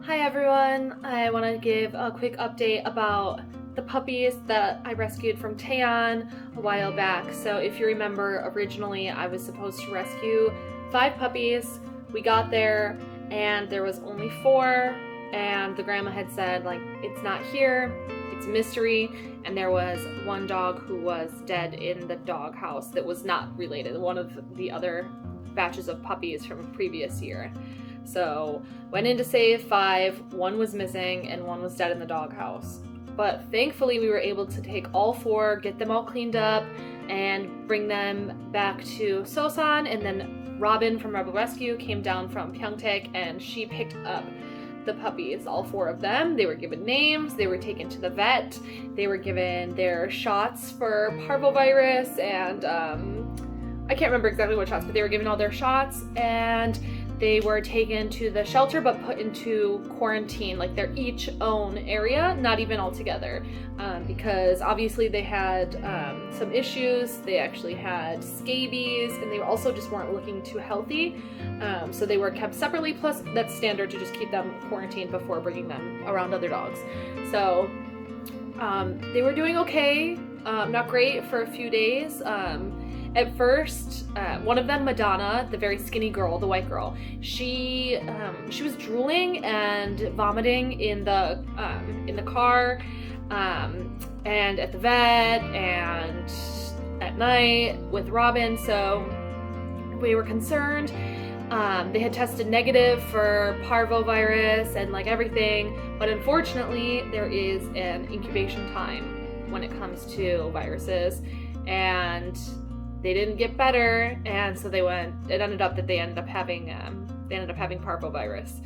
Hi everyone, I want to give a quick update about the puppies that I rescued from Taeyeon a while back. So if you remember, originally I was supposed to rescue 5 puppies. We got there and there was only 4, and the grandma had said, like, it's not here, it's a mystery, and there was one dog who was dead in the dog house that was not related, one of the other batches of puppies from a previous year. So went in to save 5, 1 was missing, and 1 was dead in the doghouse. But thankfully we were able to take all 4, get them all cleaned up, and bring them back to Sosan, and then Robin from Rebel Rescue came down from Pyeongtaek and she picked up the puppies, all 4 of them. They were given names, they were taken to the vet, they were given their shots for parvovirus, and I can't remember exactly what shots, but they were given all their shots, and they were taken to the shelter but put into quarantine, like they're each own area, not even all together, because obviously they had some issues. They actually had scabies, and they also just weren't looking too healthy, so they were kept separately, plus that's standard to just keep them quarantined before bringing them around other dogs. So they were doing okay, not great for a few days. At first, one of them, Madonna, the very skinny girl, the white girl, she was drooling and vomiting in the car, and at the vet, and at night with Robin. So we were concerned. They had tested negative for parvovirus and like everything, but unfortunately there is an incubation time when it comes to viruses, and they didn't get better, and so it ended up that they ended up having parvovirus,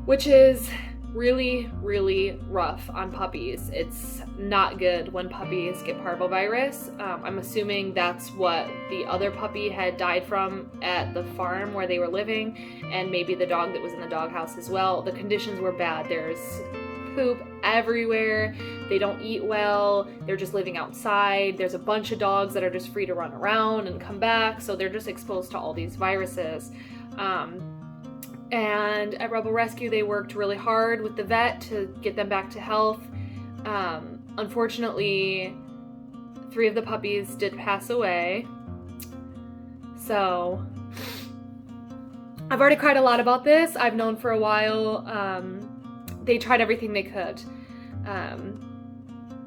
which is really, really rough on puppies. It's not good when puppies get parvovirus. I'm assuming that's what the other puppy had died from at the farm where they were living, and maybe the dog that was in the doghouse as well. The conditions were bad. There's poop everywhere, they don't eat well, they're just living outside, there's a bunch of dogs that are just free to run around and come back, so they're just exposed to all these viruses. And at Rebel Rescue they worked really hard with the vet to get them back to health. Unfortunately 3 of the puppies did pass away, so I've already cried a lot about this. I've known for a while. They tried everything they could.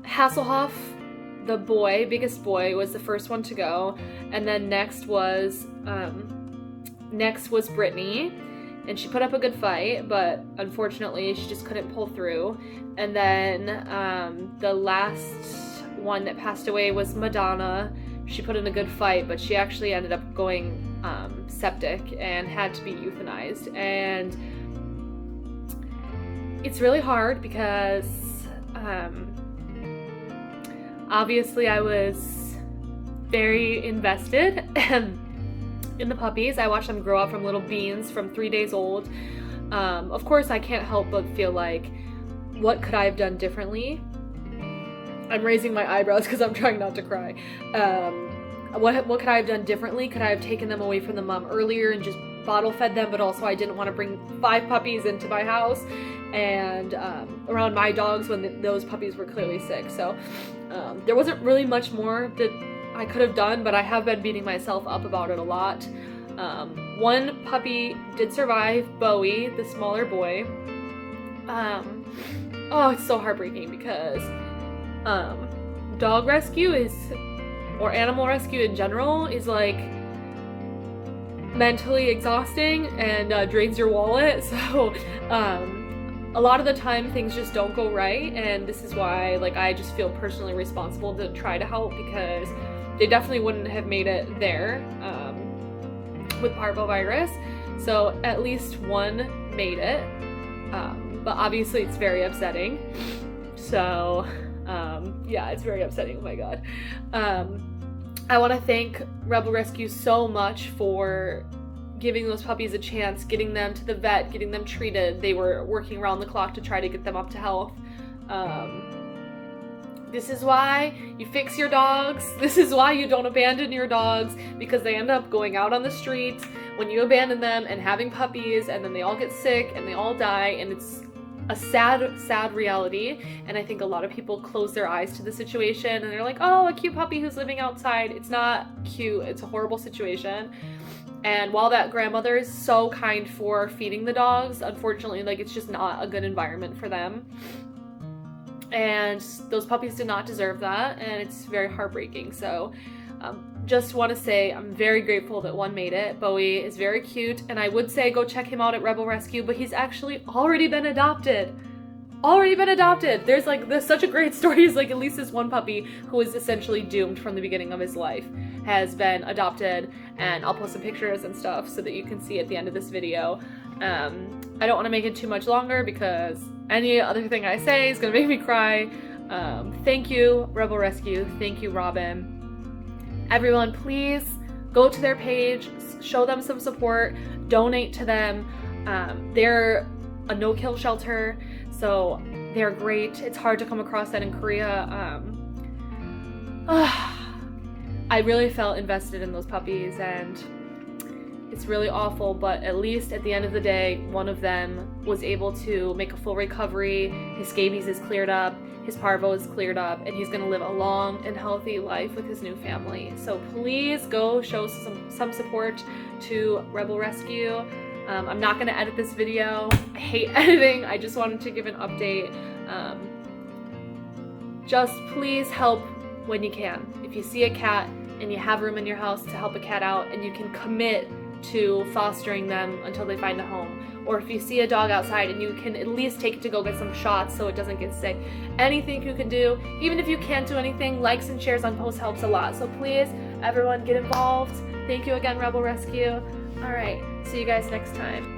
Hasselhoff, the biggest boy, was the first one to go, and then next was Brittany, and she put up a good fight, but unfortunately she just couldn't pull through. And then the last one that passed away was Madonna. She put in a good fight, but she actually ended up going septic and had to be euthanized. And it's really hard because obviously I was very invested in the puppies. I watched them grow up from little beans from 3 days old. Of course I can't help but feel like, what could I have done differently? I'm raising my eyebrows because I'm trying not to cry. What could I have done differently? Could I have taken them away from the mom earlier and just bottle fed them? But also I didn't want to bring 5 puppies into my house and around my dogs when those puppies were clearly sick. So there wasn't really much more that I could have done, but I have been beating myself up about it a lot. One puppy did survive, Bowie, the smaller boy. Oh, it's so heartbreaking because dog rescue or animal rescue in general is like mentally exhausting and drains your wallet. So a lot of the time things just don't go right, and this is why I just feel personally responsible to try to help, because they definitely wouldn't have made it there with parvovirus. So at least one made it, but obviously it's very upsetting. So yeah, it's very upsetting. Oh my god. I want to thank Rebel Rescue so much for giving those puppies a chance, getting them to the vet, getting them treated. They were working around the clock to try to get them up to health. This is why you fix your dogs. This is why you don't abandon your dogs, because they end up going out on the streets when you abandon them and having puppies and then they all get sick and they all die, and it's a sad reality. And I think a lot of people close their eyes to the situation and they're like, oh, a cute puppy who's living outside. It's not cute. It's a horrible situation. And while that grandmother is so kind for feeding the dogs, unfortunately, like, it's just not a good environment for them. And those puppies did not deserve that, and it's very heartbreaking. So just want to say I'm very grateful that one made it. Bowie is very cute, and I would say go check him out at Rebel Rescue, but he's actually already been adopted. There's such a great story. Is like, at least this one puppy who was essentially doomed from the beginning of his life has been adopted, and I'll post some pictures and stuff so that you can see at the end of this video. I don't want to make it too much longer because any other thing I say is gonna make me cry. Thank you, Rebel Rescue. Thank you, Robin. Everyone, please go to their page, show them some support, donate to them. They're a no-kill shelter, so they're great. It's hard to come across that in Korea. I really felt invested in those puppies, and it's really awful, but at least at the end of the day, one of them was able to make a full recovery. His scabies is cleared up, his parvo is cleared up, and he's gonna live a long and healthy life with his new family. So please go show some support to Rebel Rescue. I'm not gonna edit this video. I hate editing. I just wanted to give an update. Just please help when you can. If you see a cat and you have room in your house to help a cat out and you can commit to fostering them until they find a home, or if you see a dog outside and you can at least take it to go get some shots so it doesn't get sick, anything you can do. Even if you can't do anything, likes and shares on posts helps a lot. So please, everyone, get involved. Thank you again, Rebel Rescue. All right, see you guys next time.